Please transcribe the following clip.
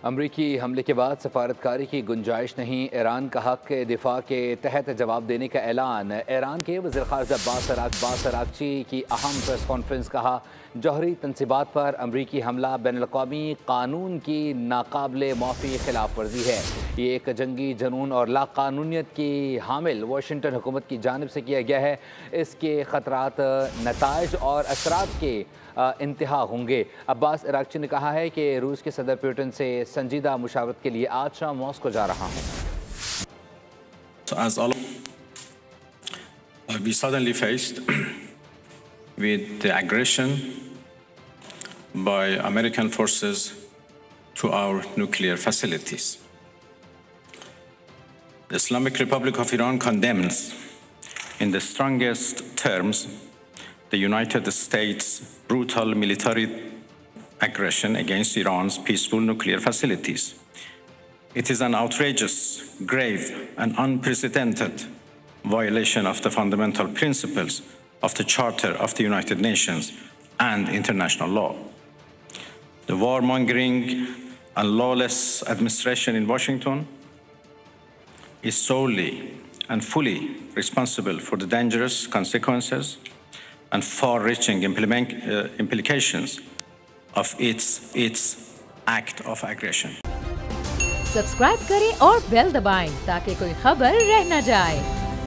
अमरीकी हमले के बाद सफारतकारी की गुंजाइश नहीं, ईरान का हक दिफा के तहत जवाब देने का ऐलान। ईरान के वज़ीर ख़ारजा अब्बास अराग़ची की अहम प्रेस कॉन्फ्रेंस। कहा, जौहरी तनसीबात पर अमरीकी हमला बैनुल-अक़वामी कानून की नाकाबिले माफ़ी खिलाफ वर्जी है। ये एक जंगी जनून और लाक़ानूनियत की हामिल वाशिंगटन हुकूमत की जानिब से किया गया है। इसके ख़तरात, नताइज और असरात के इंतहा होंगे। अब्बास अराग़ची ने कहा है कि रूस के सदर पुतिन से संजीदा मुशावरत के लिए आज शाम मॉस्को जा रहा हूँ। We suddenly faced with the aggression by American forces to our nuclear facilities. The Islamic Republic of Iran condemns in the strongest terms the United States' brutal military aggression against Iran's peaceful nuclear facilities. It is an outrageous, grave, and unprecedented violation of the fundamental principles of the Charter of the United Nations and international law. The warmongering and lawless administration in Washington is solely and fully responsible for the dangerous consequences and far-reaching implications of its act of aggression. Subscribe करें और bell दबाएं ताकि कोई खबर रह न जाए।